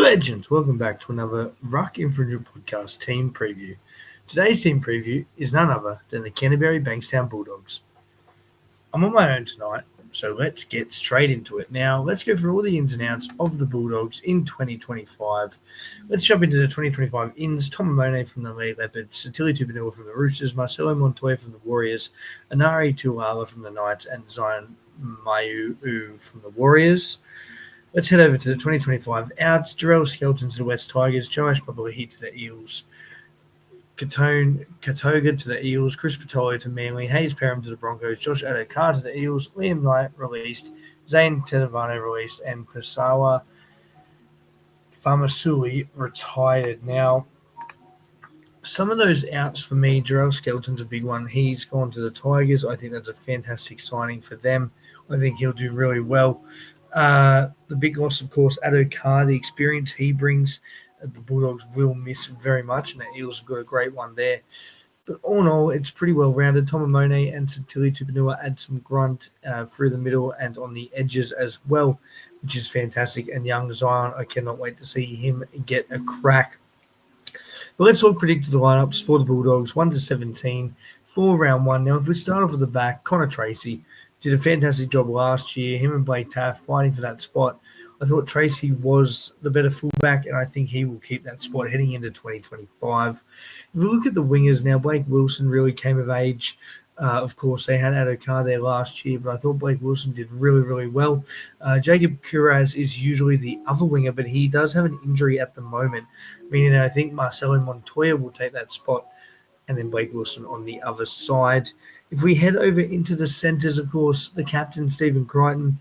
Legends, welcome back to another Ruck Infringement Podcast team preview. Today's team preview is none other than the Canterbury Bankstown Bulldogs. I'm on my own tonight, so let's get straight into it. Now, let's go through all the ins and outs of the Bulldogs in 2025. Let's jump into the 2025 ins. Tom Amone from the Lead Leopards, Satili Tupanua from the Roosters, Marcelo Montoya from the Warriors, Anari Tuala from the Knights, and Zion Maiu from the Warriors. Let's head over to the 2025 outs. Jarrell Skelton to the West Tigers, Joash Papali'i to the Eels, Katoga to the Eels, Chris Patolo to Manly, Hayes Perham to the Broncos, Josh Adokar to the Eels, Liam Knight released, Zane Tedavano released, and Pasawa Famasui retired. Now, some of those outs for me, Jarrell Skelton's a big one. He's gone to the Tigers. I think that's a fantastic signing for them. I think he'll do really well. The big loss, of course, Adokar, the experience he brings, the Bulldogs will miss very much, and the Eels have got a great one there. But all in all, it's pretty well-rounded. Tom Amone and Satili Tupanua add some grunt through the middle and on the edges as well, which is fantastic. And young Zion, I cannot wait to see him get a crack. But let's all predict the lineups for the Bulldogs, 1-17 for round one. Now, if we start off with the back, Connor Tracy did a fantastic job last year. Him and Blake Taaffe fighting for that spot. I thought Tracy was the better fullback, and I think he will keep that spot heading into 2025. If we look at the wingers now, Blake Wilson really came of age. Of course, they had Adokar there last year, but I thought Blake Wilson did really, really well. Jacob Kuraz is usually the other winger, but he does have an injury at the moment, meaning I think Marcelo Montoya will take that spot, and then Blake Wilson on the other side. If we head over into the centres, of course, the captain, Stephen Crichton,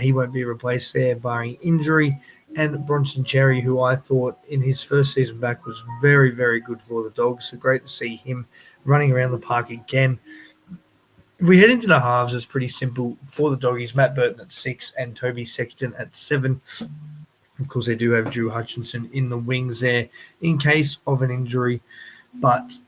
he won't be replaced there, barring injury. And Bronson Cherry, who I thought in his first season back was very, very good for the Dogs. So great to see him running around the park again. If we head into the halves, it's pretty simple for the Doggies. Matt Burton at 6 and Toby Sexton at 7. Of course, they do have Drew Hutchinson in the wings there in case of an injury. But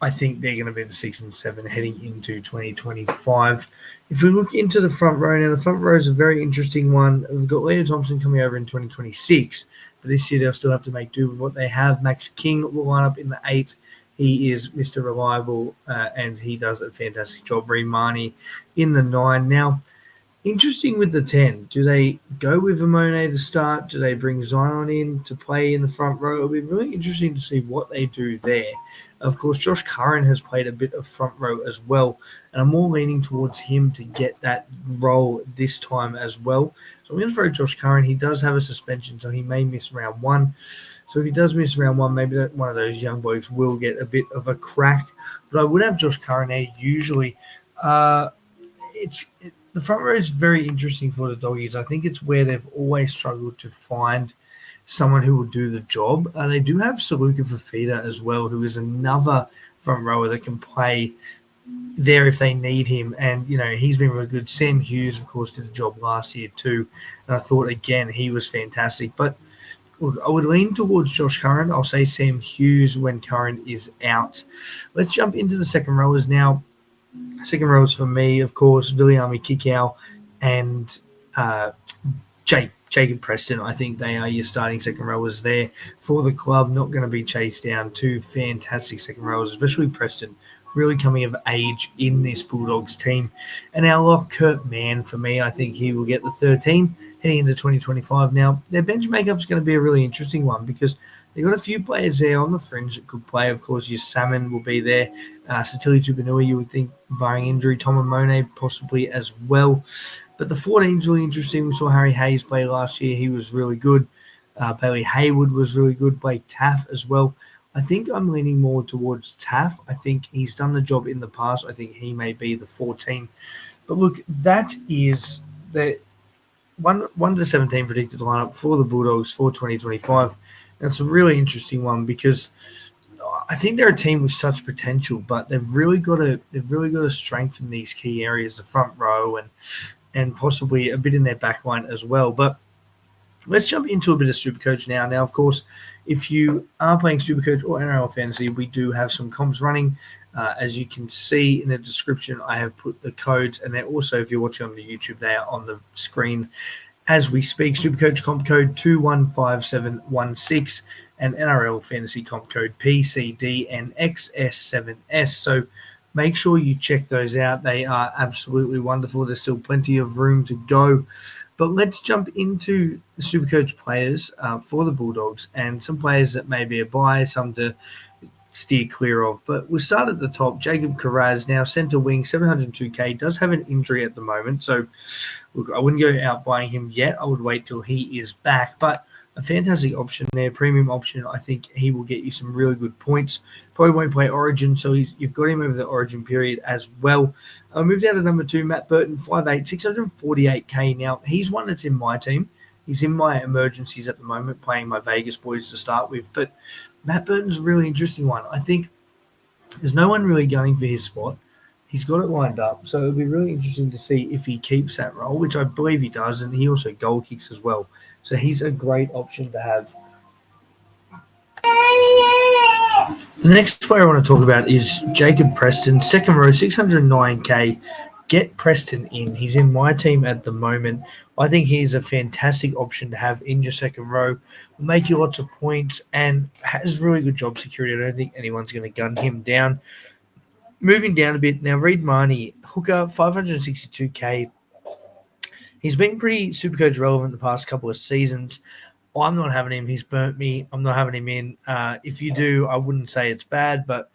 I think they're going to be the 6 and 7 heading into 2025. If we look into the front row now, the front row is a very interesting one. We've got Leo Thompson coming over in 2026, but this year they'll still have to make do with what they have. Max King will line up in the 8. He is Mr. Reliable, and he does a fantastic job. Reed Marnie in the 9. Now, interesting with the 10. Do they go with Amone to start? Do they bring Zion in to play in the front row? It'll be really interesting to see what they do there. Of course, Josh Curran has played a bit of front row as well, and I'm more leaning towards him to get that role this time as well. So I'm going to throw Josh Curran. He does have a suspension, so he may miss round one. So if he does miss round one, maybe one of those young blokes will get a bit of a crack. But I would have Josh Curran there usually. The front row is very interesting for the Doggies. I think it's where they've always struggled to find someone who will do the job. They do have Saluka Fafita as well, who is another front rower that can play there if they need him. And, he's been really good. Sam Hughes, of course, did the job last year too. And I thought, again, he was fantastic. But, look, I would lean towards Josh Curran. I'll say Sam Hughes when Curran is out. Let's jump into the second rowers now. Second rowers for me, of course, Viliami Kikau and Jacob Preston. I think they are your starting second rowers there for the club. Not going to be chased down. Two fantastic second rowers, especially Preston, really coming of age in this Bulldogs team. And our lock, Kurt Mann, for me, I think he will get the 13 heading into 2025. Now, their bench makeup is going to be a really interesting one because they've got a few players there on the fringe that could play. Of course, your Salmon will be there. Satili Tupanua, you would think, barring injury. Tom Amone possibly as well. But the 14 is really interesting. We saw Harry Hayes play last year. He was really good. Bailey Hayward was really good. Blake Taaffe as well. I think I'm leaning more towards Taaffe. I think he's done the job in the past. I think he may be the 14. But look, that is the 1-17 predicted lineup for the Bulldogs for 2025. And it's a really interesting one because I think they're a team with such potential, but they've really got to strengthen these key areas, the front row and possibly a bit in their back line as well. But let's jump into a bit of Supercoach now. Now, of course, if you are playing Supercoach or NRL Fantasy, we do have some comps running. As you can see in the description, I have put the codes, and they're also, if you're watching on the YouTube, they are on the screen as we speak. Supercoach comp code 215716 and NRL Fantasy comp code PCDNXS7S. So make sure you check those out. They are absolutely wonderful. There's still plenty of room to go. But let's jump into the Supercoach players for the Bulldogs and some players that may be a buy, some to steer clear of. But we'll start at the top. Jacob Carraz, now centre wing, 702k, does have an injury at the moment. So look, I wouldn't go out buying him yet. I would wait till he is back. But a fantastic option there, premium option. I think he will get you some really good points. Probably won't play Origin, so you've got him over the Origin period as well. I moved down to number 2, Matt Burton, 5'8", 648k. Now, he's one that's in my team. He's in my emergencies at the moment, playing my Vegas boys to start with. But Matt Burton's a really interesting one. I think there's no one really gunning for his spot. He's got it lined up, so it'll be really interesting to see if he keeps that role, which I believe he does, and he also goal kicks as well. So he's a great option to have. The next player I want to talk about is Jacob Preston, second row, 609k. Get Preston in. He's in my team at the moment. I think he's a fantastic option to have in your second row. Will make you lots of points and has really good job security. I don't think anyone's going to gun him down. Moving down a bit now, Reid Marnie, hooker, 562k. He's been pretty Supercoach relevant the past couple of seasons. I'm not having him. He's burnt me. I'm not having him in. If you do, I wouldn't say it's bad, but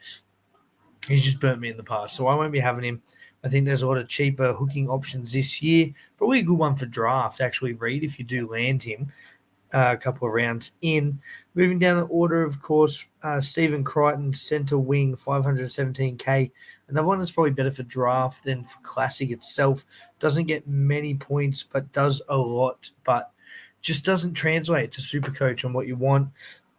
he's just burnt me in the past. So I won't be having him. I think there's a lot of cheaper hooking options this year. Probably a good one for draft, actually, Reid, if you do land him a couple of rounds in. Moving down the order, of course, Stephen Crichton, centre wing, 517k. Another one that's probably better for draft than for Classic itself. Doesn't get many points, but does a lot, but just doesn't translate to Supercoach on what you want.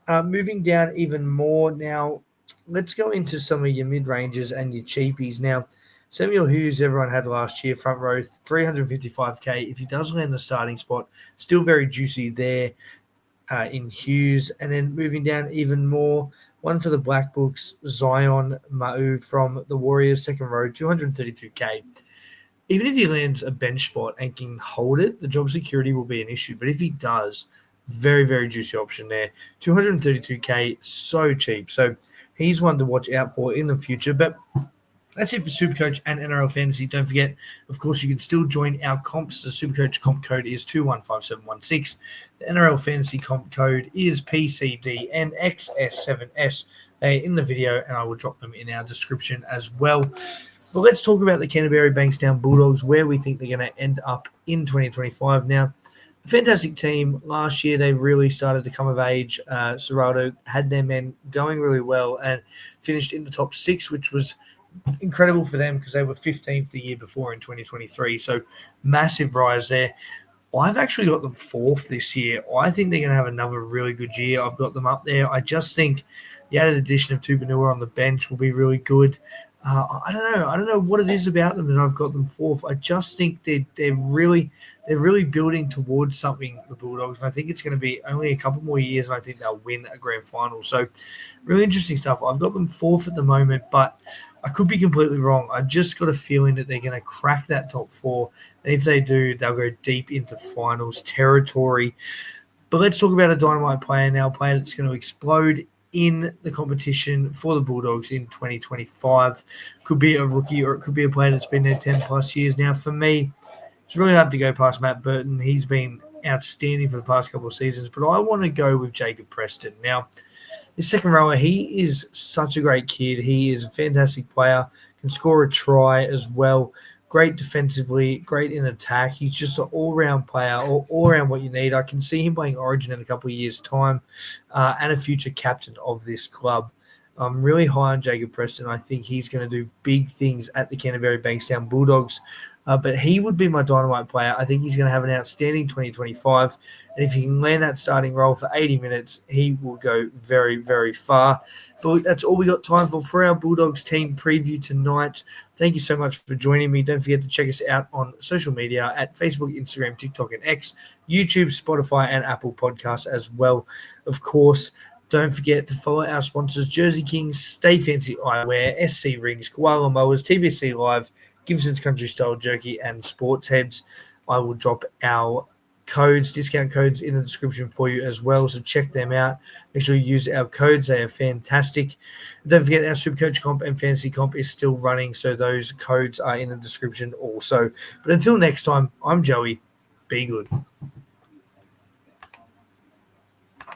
Moving down even more now, let's go into some of your mid-rangers and your cheapies. Now, Samuel Hughes, everyone had last year, front row, 355k. If he does land the starting spot, still very juicy there in Hughes. And then moving down even more, one for the Black Books, Zion Ma'u from the Warriors, second row, 232k. Even if he lands a bench spot and can hold it, the job security will be an issue. But if he does, very, very juicy option there. 232k, so cheap. So he's one to watch out for in the future. But that's it for Supercoach and NRL Fantasy. Don't forget, of course, you can still join our comps. The Supercoach comp code is 215716. The NRL Fantasy comp code is PCDNXS7S. They're in the video, and I will drop them in our description as well. But let's talk about the Canterbury Bankstown Bulldogs, where we think they're going to end up in 2025. Now, a fantastic team. Last year, they really started to come of age. Ciraldo had their men going really well and finished in the top 6, which was incredible for them because they were 15th the year before in 2023. So massive rise there. I've actually got them 4th this year. I think they're going to have another really good year. I've got them up there. I just think the added addition of Tupanua on the bench will be really good. I don't know what it is about them that I've got them 4th. I just think they're really building towards something, the Bulldogs. And I think it's going to be only a couple more years, and I think they'll win a grand final. So really interesting stuff. I've got them 4th at the moment, but I could be completely wrong. I've just got a feeling that they're going to crack that top 4. And if they do, they'll go deep into finals territory. But let's talk about a dynamite player now, a player that's going to explode in the competition for the Bulldogs in 2025. Could be a rookie, or it could be a player that's been there 10 plus years now. For me, it's really hard to go past Matt Burton. He's been outstanding for the past couple of seasons, but I want to go with Jacob Preston. Now, the second rower, he is such a great kid. He is a fantastic player, can score a try as well. Great defensively, great in attack. He's just an all-round player, all around what you need. I can see him playing Origin in a couple of years' time and a future captain of this club. I'm really high on Jacob Preston. I think he's going to do big things at the Canterbury Bankstown Bulldogs. But he would be my dynamite player. I think he's going to have an outstanding 2025. And if he can land that starting role for 80 minutes, he will go very, very far. But that's all we got time for our Bulldogs team preview tonight. Thank you so much for joining me. Don't forget to check us out on social media at Facebook, Instagram, TikTok, and X, YouTube, Spotify, and Apple Podcasts as well. Of course, don't forget to follow our sponsors, Jersey Kings, Stay Fancy Eyewear, SC Rings, Koala Mowers, TBC Live, Gibson's Country Style Jerky, and Sports Heads. I will drop our discount codes in the description for you as well. So check them out. Make sure you use our codes. They are fantastic. Don't forget our Supercoach comp and Fantasy comp is still running. So those codes are in the description also. But until next time, I'm Joey. Be good.